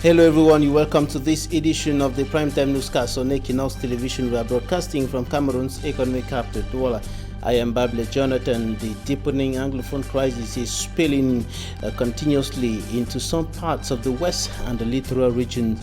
Hello everyone, you're welcome to this edition of the Primetime Newscast on Equinoxe Television. We are broadcasting from Cameroon's economic capital, Douala. I am Babyle Jonathan. The deepening Anglophone crisis is spilling continuously into some parts of the west and the littoral regions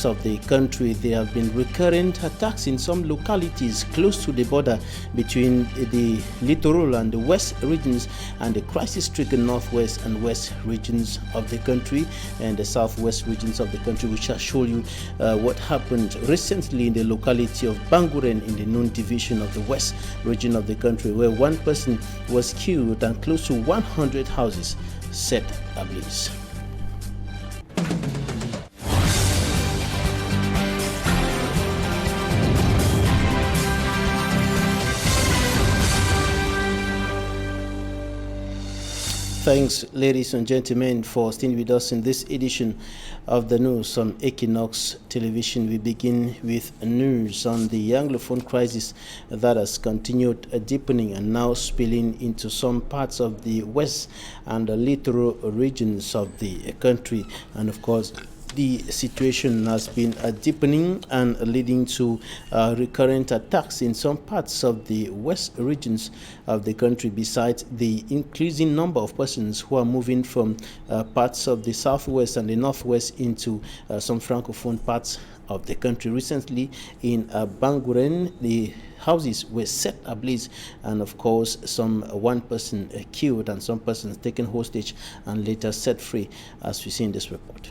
of the country. There have been recurrent attacks in some localities close to the border between the littoral and the west regions and the crisis-stricken northwest and west regions of the country and the southwest regions of the country. We shall show you what happened recently in the locality of Banguren in the Noon division of the west region of the country, where one person was killed and close to 100 houses set ablaze. Thanks, ladies and gentlemen, for staying with us in this edition of the news on Equinoxe Television. We begin with news on the Anglophone crisis that has continued deepening and now spilling into some parts of the west and the littoral regions of the country. And of course, the situation has been deepening and leading to recurrent attacks in some parts of the west regions of the country, besides the increasing number of persons who are moving from parts of the southwest and the northwest into some francophone parts of the country. Recently in Banguren, the houses were set ablaze, and of course one person killed and some persons taken hostage and later set free, as we see in this report.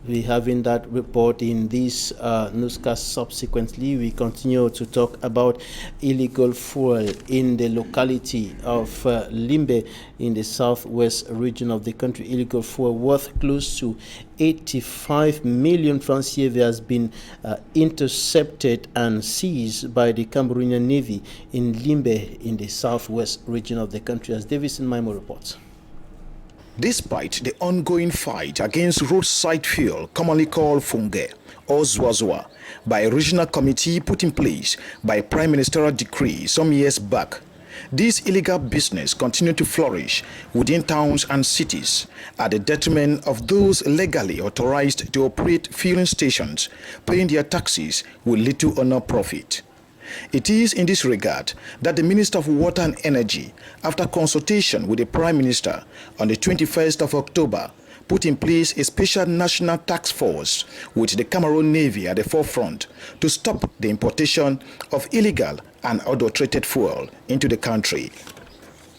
We having that report in this newscast. Subsequently, we continue to talk about illegal fuel in the locality of Limbe in the southwest region of the country. Illegal fuel worth close to 85 million francs CFA has been intercepted and seized by the Cameroonian Navy in Limbe in the southwest region of the country, as Davison Maimo reports. Despite the ongoing fight against roadside fuel, commonly called funge or zwazwa, by a regional committee put in place by Prime Ministerial decree some years back, this illegal business continued to flourish within towns and cities at the detriment of those legally authorized to operate fueling stations, paying their taxes with little or no profit. It is in this regard that the Minister of Water and Energy, after consultation with the Prime Minister on the 21st of October, put in place a special national task force with the Cameroon Navy at the forefront to stop the importation of illegal and adulterated fuel into the country.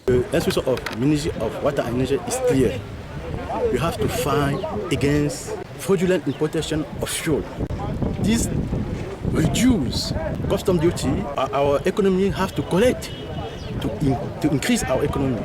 The instruction of Ministry of Water and Energy is clear. You have to fight against fraudulent importation of fuel. This reduce custom duty, our economy has to collect to increase our economy.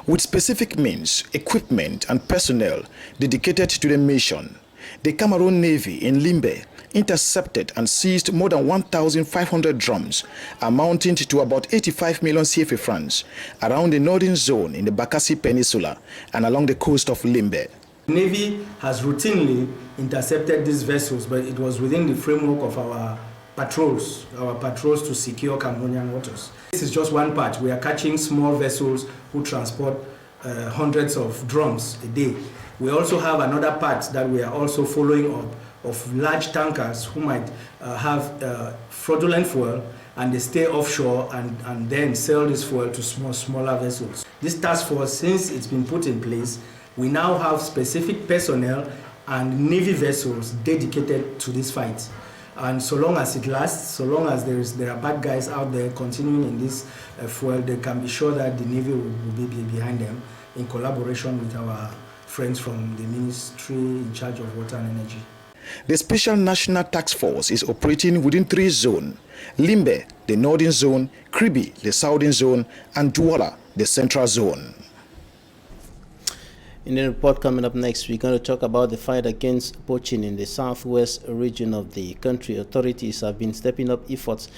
With specific means, equipment and personnel dedicated to the mission, the Cameroon Navy in Limbe intercepted and seized more than 1,500 drums, amounting to about 85 million CFA francs, around the northern zone in the Bakassi Peninsula and along the coast of Limbe. The Navy has routinely intercepted these vessels, but it was within the framework of our patrols to secure Cameroonian waters. This is just one part. We are catching small vessels who transport hundreds of drums a day. We also have another part that we are also following up of large tankers who might have fraudulent fuel, and they stay offshore and then sell this fuel to smaller vessels. This task force, since it's been put in place, we now have specific personnel and Navy vessels dedicated to this fight. And so long as it lasts, so long as there are bad guys out there continuing in this fuel, they can be sure that the Navy will be behind them in collaboration with our friends from the Ministry in charge of Water and Energy. The Special National Task Force is operating within 3 zones: Limbe, the northern zone, Kribi, the southern zone, and Douala, the central zone. In the report coming up next, we're going to talk about the fight against poaching in the southwest region of the country. Authorities have been stepping up efforts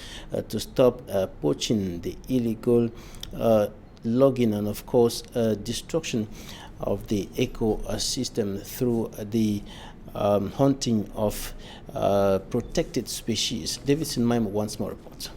to stop poaching, the illegal logging, and of course destruction of the ecosystem through the hunting of protected species. Davison Maimo once more reports.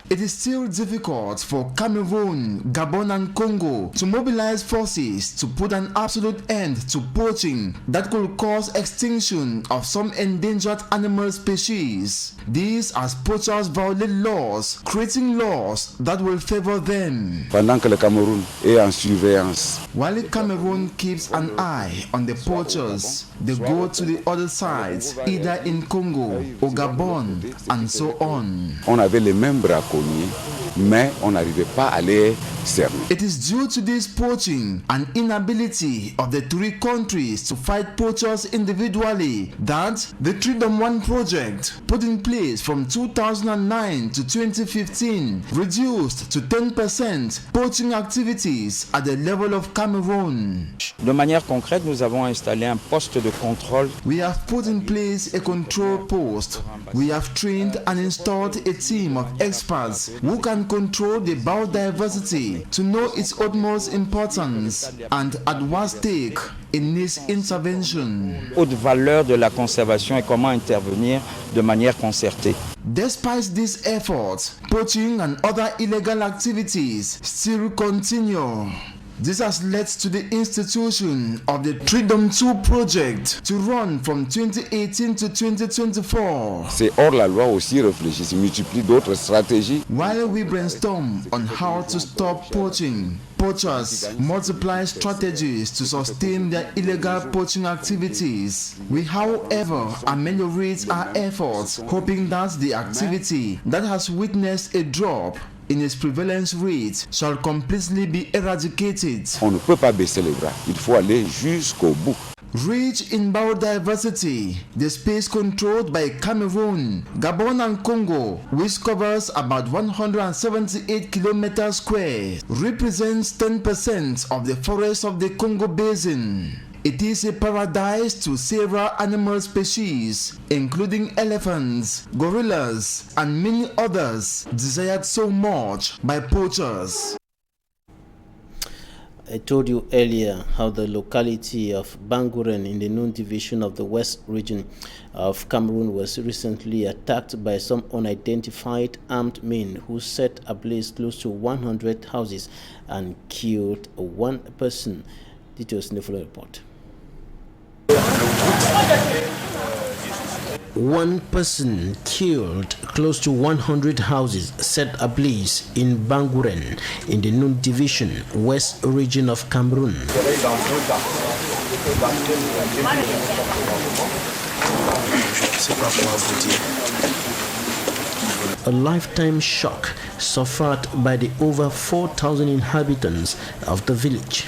It is still difficult for Cameroon, Gabon and Congo to mobilize forces to put an absolute end to poaching that could cause extinction of some endangered animal species. These as poachers violate laws, creating laws that will favor them. Pendant que le Cameroun est en surveillance. While the Cameroon keeps an eye on the poachers, they go to the other sides, either in Congo or Gabon, and so on. On avait les mêmes braconniers, mais on n'arrivait pas à les cerner. It is due to this poaching and inability of the three countries to fight poachers individually that the Freedom 1 project, put in place from 2009 to 2015, reduced to 10% poaching activities at the level of Cameroon. De manière concrète, nous avons installé un poste de contrôle. We have put in place a control post. We have trained and installed a team of experts who can control the biodiversity to know its utmost importance and at what stake in this intervention. Haute valeur de la conservation et comment intervenir de manière concertée. Despite these efforts, poaching and other illegal activities still continue. This has led to the institution of the Freedom 2 project to run from 2018 to 2024. C'est hors la loi aussi réfléchissent, multiplient d'autres stratégies. While we brainstorm on how to stop poaching, poachers multiply strategies to sustain their illegal poaching activities. We, however, ameliorate our efforts, hoping that the activity that has witnessed a drop in its prevalence rate shall completely be eradicated. On ne peut pas baisser les bras, il faut aller jusqu'au bout. Rich in biodiversity, the space controlled by Cameroon, Gabon and Congo, which covers about 178 kilometers square, represents 10% of the forest of the Congo Basin. It is a paradise to several animal species, including elephants, gorillas, and many others desired so much by poachers. I told you earlier how the locality of Banguren in the Nun division of the West region of Cameroon was recently attacked by some unidentified armed men who set ablaze close to 100 houses and killed one person. Details in the following report. One person killed, close to 100 houses set ablaze in Banguren in the Nun division, West region of Cameroon. A lifetime shock suffered by the over 4,000 inhabitants of the village.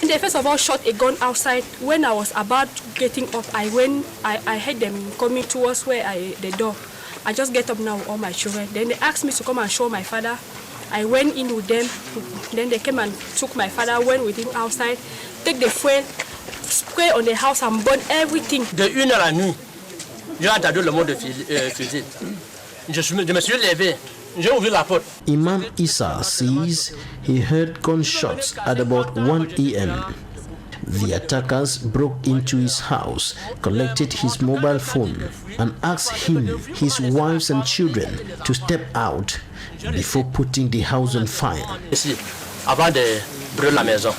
They first of all shot a gun outside. When I was about getting up, I heard them coming towards the door. I just get up now with all my children. Then they asked me to come and show my father. I went in with them. Then they came and took my father, went with him outside, take the fuel, spray on the house and burn everything. De 1h à la nuit, j'ai entendu le mot de fusil. Je me suis levé. J'ai ouvert la porte. Imam Issa says he heard gunshots at about 1 a.m. The attackers broke into his house, collected his mobile phone, and asked him, his wives and children to step out before putting the house on fire. Avant de brûler la maison.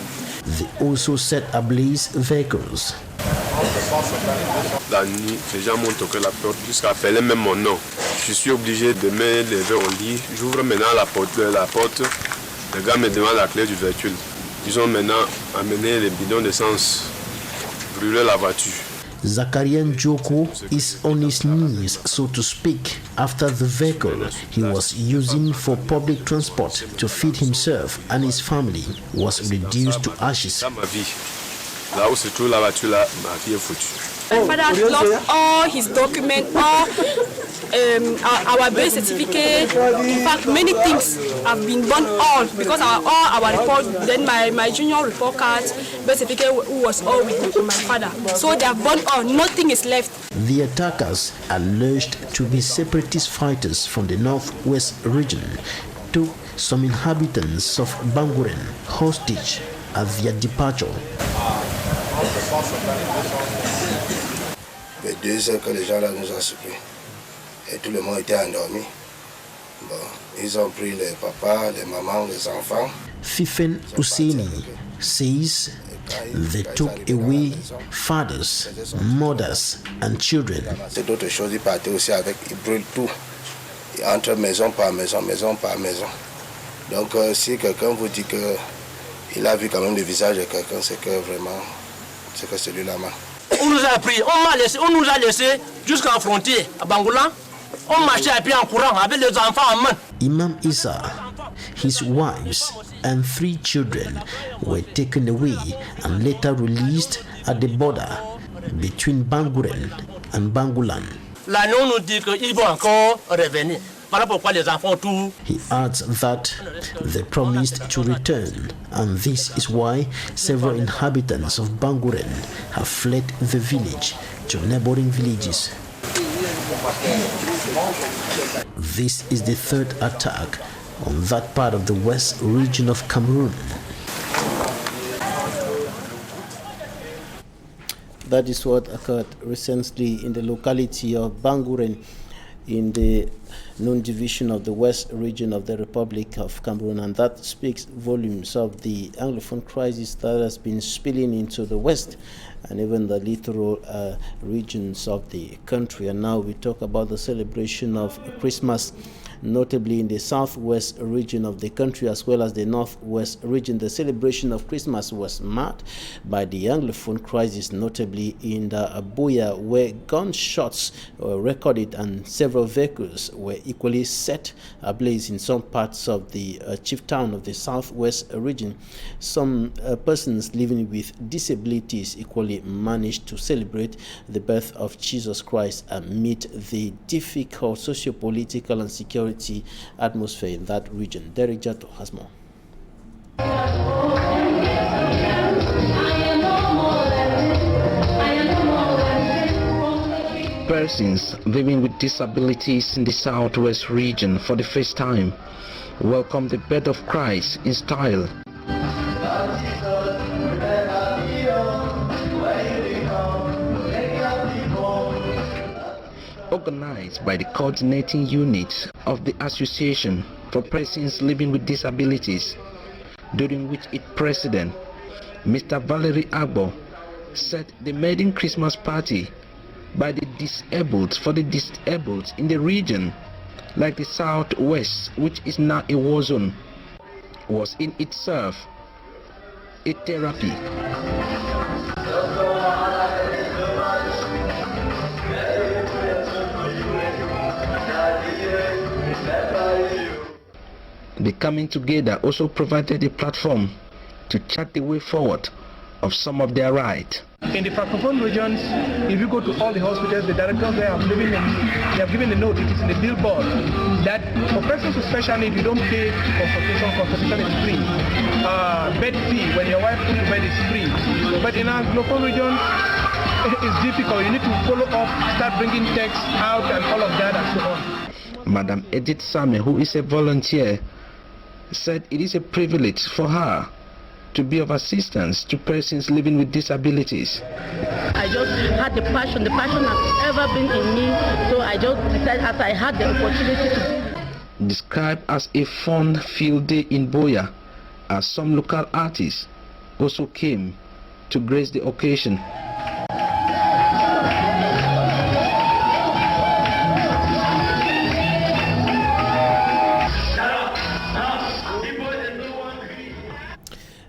They also set ablaze vehicles. La nuit, les gens m'ont toqué la porte jusqu'à appeler même mon nom. Je suis obligé de me lever au lit. J'ouvre maintenant la porte. Les gars me demandent la clé du véhicule. Ils ont maintenant amené les bidons d'essence, brûlé la voiture. Zakarian Joko is on his knees, so to speak, after the vehicle he was using for public transport to feed himself and his family was reduced to ashes. Là où se trouve la voiture, là, ma vie est foutue. My father lost all his documents, our birth certificate. In fact, many things have been burned all because all our report. Then my junior report cards, birth certificate was all with my father. So they have burned all. Nothing is left. The attackers, alleged to be separatist fighters from the northwest region, took some inhabitants of Banguren hostage at their departure. Les 2 heures que les gens là nous ont surpris et tout le monde était endormi. Bon, ils ont pris les papas, les mamans, les enfants. Fifen Husseini says they took away fathers, mothers and children. C'est d'autres choses, ils partaient aussi avec, ils brûlent tout. Ils entrent maison par maison, maison par maison. Donc si quelqu'un vous dit qu'il a vu quand même le visage de quelqu'un, c'est que vraiment, c'est que celui-là m'a. On nous a pris, on nous a laissé jusqu'à la frontière, à Bangoula. On marchait à pied en courant avec les enfants en main. Imam Issa, his wives and 3 children were taken away and later released at the border between Banguren and Bangulan. L'agneau nous dit qu'ils vont encore revenir. Voilà pourquoi les enfants tout. He adds that they promised to return, and this is why several inhabitants of Banguren have fled the village to neighboring villages. This is the 3rd attack on that part of the west region of Cameroun. That is what occurred recently in the locality of Banguren in the Nun division of the west region of the Republic of Cameroun, and that speaks volumes of the Anglophone crisis that has been spilling into the west and even the littoral regions of the country. And now we talk about the celebration of Christmas, notably in the southwest region of the country as well as the northwest region. The celebration of Christmas was marked by the Anglophone crisis, notably in the Buea, where gunshots were recorded and several vehicles were equally set ablaze in some parts of the chief town of the southwest region. Some persons living with disabilities equally managed to celebrate the birth of Jesus Christ amid the difficult socio-political and security atmosphere in that region. Derek Jato has more. Persons living with disabilities in the southwest region for the first time welcome the birth of Christ in style. Organized by the coordinating unit of the Association for Persons Living with Disabilities, during which its president, Mr. Valerie Agbo, said the maiden Christmas party by the disabled for the disabled in the region, like the Southwest, which is now a war zone, was in itself a therapy. The coming together also provided a platform to chart the way forward of some of their rights. In the Francophone regions, if you go to all the hospitals, the directors there they have given a note, it is in the billboard, that for persons with special needs, you don't pay consultation is free. Bed fee, when your wife puts to bed, is free. But in our Anglophone regions, it's difficult. You need to follow up, start bringing texts out and all of that and so on. Madam Edith Same, who is a volunteer, said it is a privilege for her to be of assistance to persons living with disabilities. I just had the passion has ever been in me, so I just decided as I had the opportunity to do. Described as a fun field day in Buea, as some local artists also came to grace the occasion.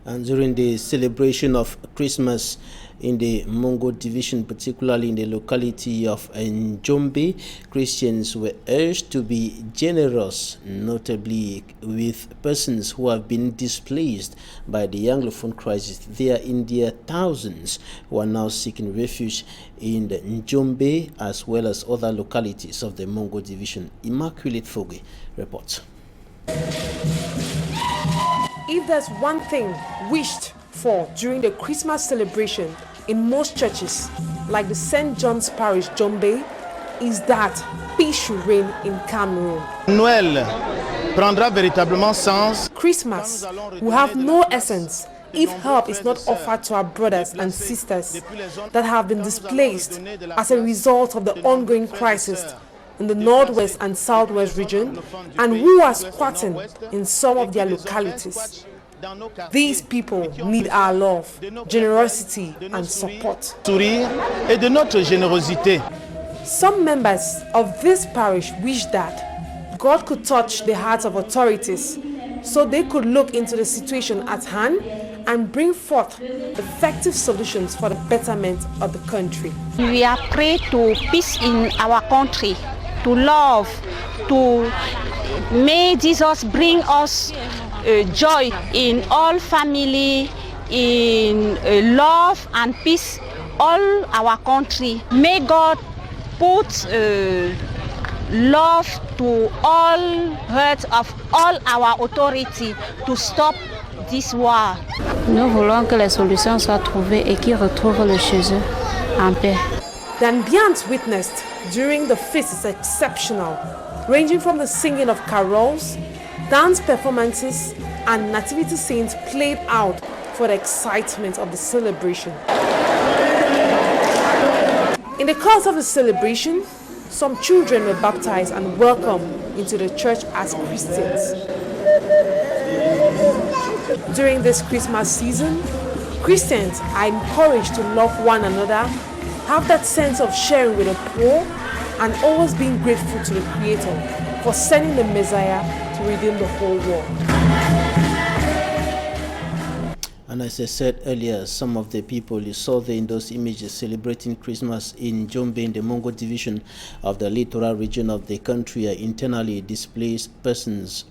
And during the celebration of Christmas in the Mongo division, particularly in the locality of Njombe, Christians were urged to be generous, notably with persons who have been displaced by the Anglophone crisis. There are in their thousands who are now seeking refuge in the Njombe as well as other localities of the Mongo division. Immaculate Foge reports. If there's one thing wished for during the Christmas celebration in most churches, like the St. John's Parish, Njombe, is that peace should reign in Cameroon. Noël prendra véritablement sens. Christmas will have no essence if help is not offered to our brothers and sisters that have been displaced as a result of the ongoing crisis in the northwest and southwest region and who are squatting in some of their localities. These people need our love, generosity and support. Sourire et de notre générosité. Some members of this parish wish that God could touch the hearts of authorities so they could look into the situation at hand and bring forth effective solutions for the betterment of the country. We are praying to peace in our country, to love, to may Jesus bring us joy in all family, in love and peace all our country. May God put love to all hearts of all our authority to stop this war. Nous voulons que les solutions soient trouvées et qu'ils retrouvent le chez eux en paix. The ambience witnessed during the feast is exceptional, ranging from the singing of carols, dance performances, and nativity scenes played out for the excitement of the celebration. In the course of the celebration, some children were baptized and welcomed into the church as Christians. During this Christmas season, Christians are encouraged to love one another, have that sense of sharing with the poor, and always being grateful to the Creator for sending the Messiah to redeem the whole world. And as I said earlier, some of the people you saw there in those images celebrating Christmas in Njombe in the Mongo division of the littoral region of the country are internally displaced persons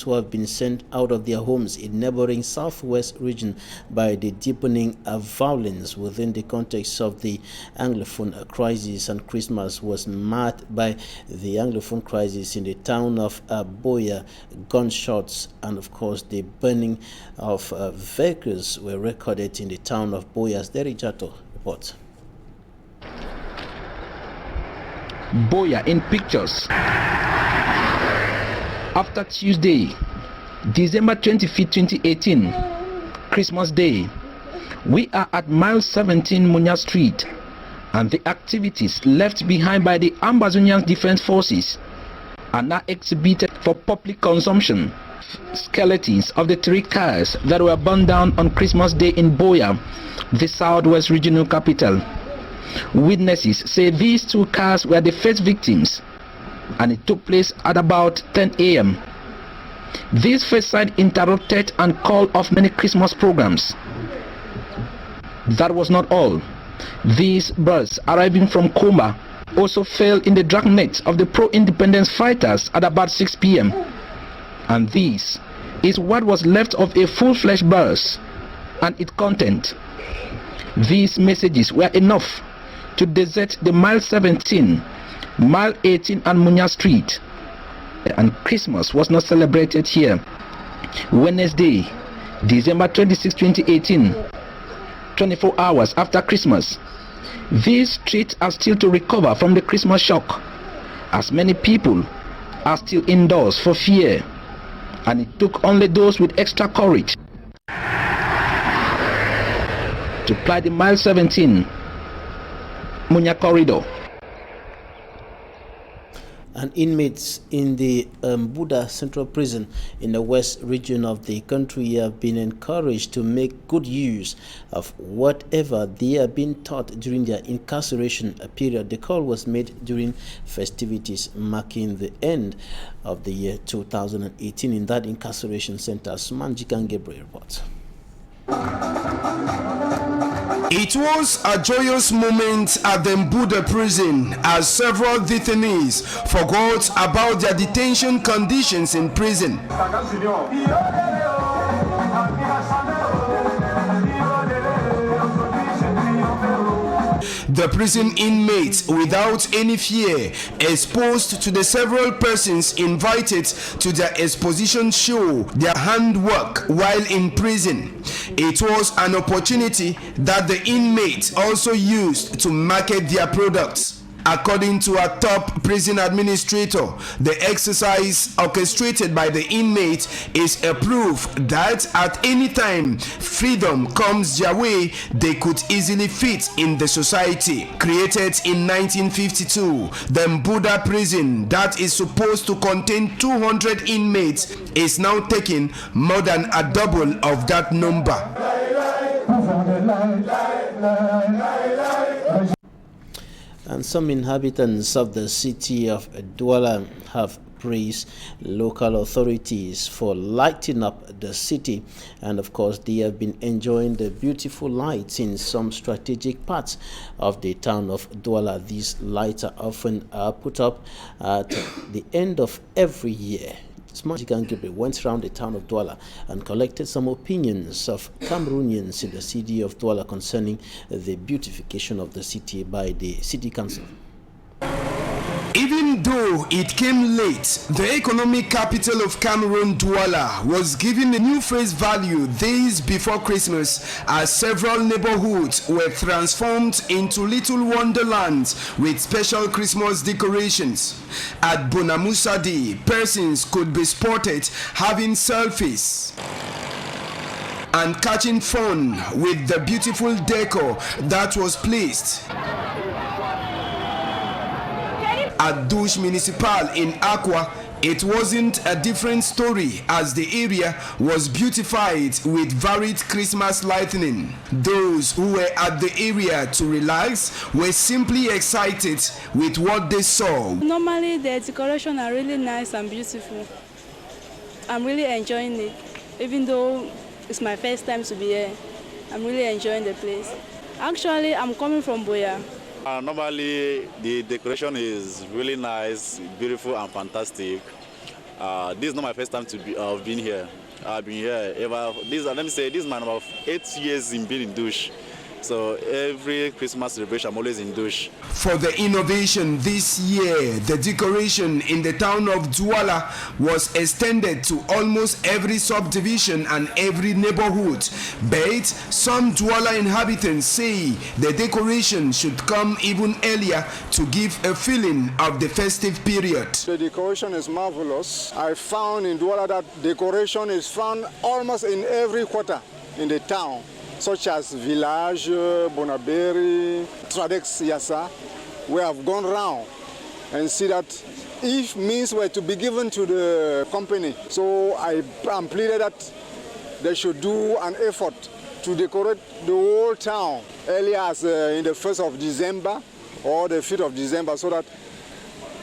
who have been sent out of their homes in neighboring southwest region by the deepening of violence within the context of the Anglophone crisis. And Christmas was marked by the Anglophone crisis in the town of Boya. Gunshots and of course the burning of vehicles were recorded in the town of Boya's. Derijato reports. Boya in pictures. After Tuesday, December 25, 2018, Christmas Day, we are at mile 17 Munya Street, and the activities left behind by the Ambazonian Defense Forces are now exhibited for public consumption. Skeletons of the 3 cars that were burned down on Christmas Day in Boya, the southwest regional capital. Witnesses say these 2 cars were the first victims, and it took place at about 10 a.m. This first sight interrupted and called off many Christmas programs. That was not all. These birds arriving from Kumba also fell in the dragnet of the pro-independence fighters at about 6 p.m. And this is what was left of a full-fledged bus and its content. These messages were enough to desert the mile 17, mile 18 and Munya Street. And Christmas was not celebrated here. Wednesday, December 26, 2018, 24 hours after Christmas, these streets are still to recover from the Christmas shock, as many people are still indoors for fear, and it took only those with extra courage to ply the mile 17 Munya corridor. And inmates in the Buda Central Prison in the west region of the country have been encouraged to make good use of whatever they have been taught during their incarceration period. The call was made during festivities marking the end of the year 2018 in that incarceration center. Suman Jikan Gabriel reports. It was a joyous moment at the Mbuda prison as several detainees forgot about their detention conditions in prison. The prison inmates, without any fear, exposed to the several persons invited to their exposition show their handwork while in prison. It was an opportunity that the inmates also used to market their products. According to a top prison administrator, the exercise orchestrated by the inmates is a proof that at any time freedom comes their way, they could easily fit in the society. Created in 1952, the Mbuda prison that is supposed to contain 200 inmates is now taking more than a double of that number. And some inhabitants of the city of Douala have praised local authorities for lighting up the city, and of course they have been enjoying the beautiful lights in some strategic parts of the town of Douala. These lights are often put up at the end of every year. Jikan Gibe went around the town of Douala and collected some opinions of Cameroonians in the city of Douala concerning the beautification of the city by the city council. Even though it came late, the economic capital of Cameroun, Douala, was given a new face value days before Christmas as several neighborhoods were transformed into little wonderlands with special Christmas decorations. At Bonamusa Day, persons could be spotted having selfies and catching fun with the beautiful decor that was placed. At Douche Municipal in Aqua, it wasn't a different story as the area was beautified with varied Christmas lighting. Those who were at the area to relax were simply excited with what they saw. Normally the decorations are really nice and beautiful. I'm really enjoying it. Even though it's my first time to be here, I'm really enjoying the place. Actually, I'm coming from Boya. Normally, the decoration is really nice, beautiful, and fantastic. This is not my first time to be been here. I've been here ever. This is my number 8 years in being in Douche. So every Christmas celebration, I'm always in Douche. For the innovation this year, the decoration in the town of Douala was extended to almost every subdivision and every neighborhood. But some Douala inhabitants say the decoration should come even earlier to give a feeling of the festive period. The decoration is marvelous. I found in Douala that decoration is found almost in every quarter in the town, such as Village, Bonaberi, Tradex Yassa. We have gone round and see that if means were to be given to the company, so I am pleaded that they should do an effort to decorate the whole town earlier as in the 1st of December or the 5th of December, so that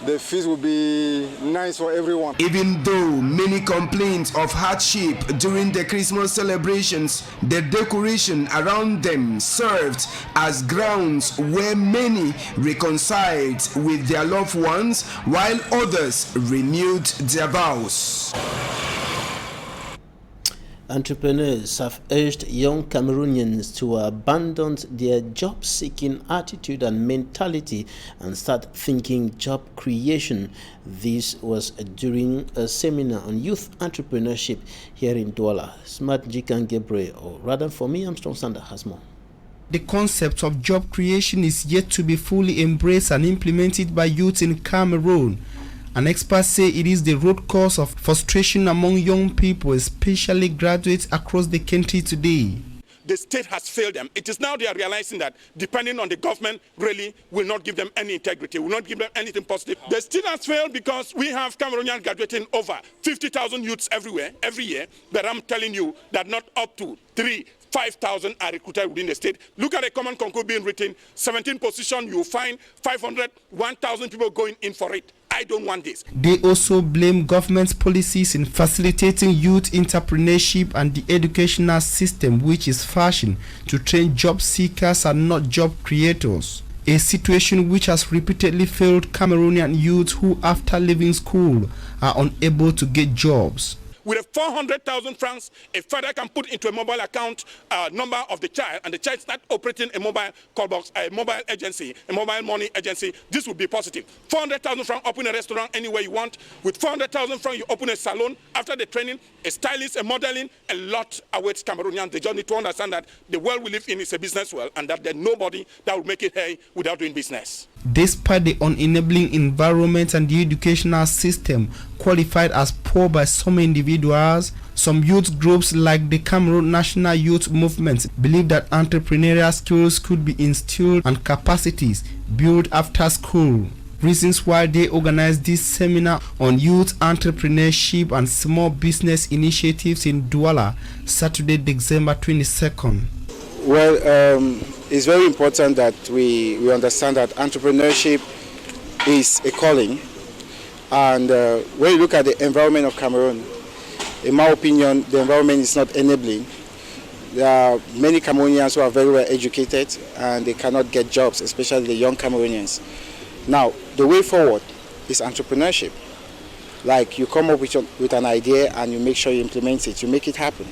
the feast will be nice for everyone. Even though many complained of hardship during the Christmas celebrations, the decoration around them served as grounds where many reconciled with their loved ones, while others renewed their vows. Entrepreneurs have urged young Cameroonians to abandon their job-seeking attitude and mentality and start thinking job creation. This was during a seminar on youth entrepreneurship here in Douala. Smart Jikan Gebre, or rather for me, Armstrong Sander has more. The concept of job creation is yet to be fully embraced and implemented by youth in Cameroon. And experts say it is the root cause of frustration among young people, especially graduates across the country today. The state has failed them. It is now they are realizing that depending on the government really will not give them any integrity, will not give them anything positive. The state has failed because we have Cameroonians graduating over 50,000 youths everywhere, every year, but I'm telling you that not up to 5,000 are recruited within the state. Look at the common concours being written, 17 positions, you'll find 500, 1,000 people going in for it. I don't want this. They also blame government's policies in facilitating youth entrepreneurship and the educational system, which is fashioned to train job seekers and not job creators. A situation which has repeatedly failed Cameroonian youth who, after leaving school, are unable to get jobs. With 400,000 francs, a father can put into a mobile account number of the child, and the child start operating a mobile call box, a mobile agency, a mobile money agency. This would be positive. 400,000 francs, open a restaurant anywhere you want. With 400,000 francs, you open a salon. After the training, a stylist, a modeling, a lot awaits Cameroonians. They just need to understand that the world we live in is a business world, and that there's nobody that will make it hay without doing business. Despite the unenabling environment and the educational system qualified as poor by some individuals, some youth groups like the Cameroon National Youth Movement believe that entrepreneurial skills could be instilled and capacities built after school. Reasons why they organized this seminar on youth entrepreneurship and small business initiatives in Douala, Saturday, December 22nd. Well, it's very important that we understand that entrepreneurship is a calling. And when you look at the environment of Cameroon, in my opinion, the environment is not enabling. There are many Cameroonians who are very well educated and they cannot get jobs, especially the young Cameroonians. Now, the way forward is entrepreneurship. Like you come up with an idea and you make sure you implement it, you make it happen.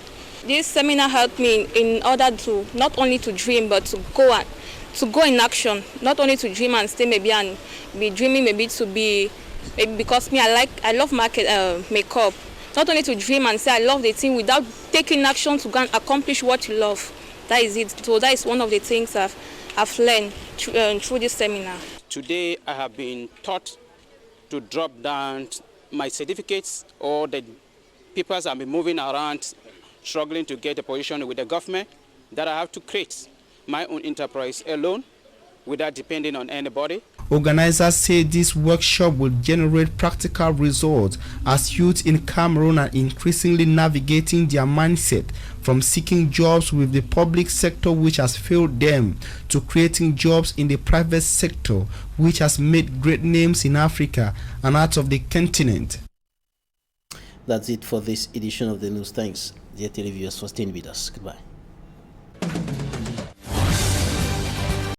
This seminar helped me in order to not only to dream but to go in action. Not only to dream and stay maybe and be dreaming maybe to be maybe because me I love makeup. Not only to dream and say I love the thing without taking action to go and accomplish what you love. That is it. So that is one of the things I've learned through this seminar. Today I have been taught to drop down my certificates or the papers I've been moving around struggling to get a position with the government, that I have to create my own enterprise alone without depending on anybody. Organizers say this workshop will generate practical results as youth in Cameroon are increasingly navigating their mindset from seeking jobs with the public sector, which has failed them, to creating jobs in the private sector, which has made great names in Africa and out of the continent. That's it for this edition of the news. Thanks, dear televiewers, for staying with us. Goodbye.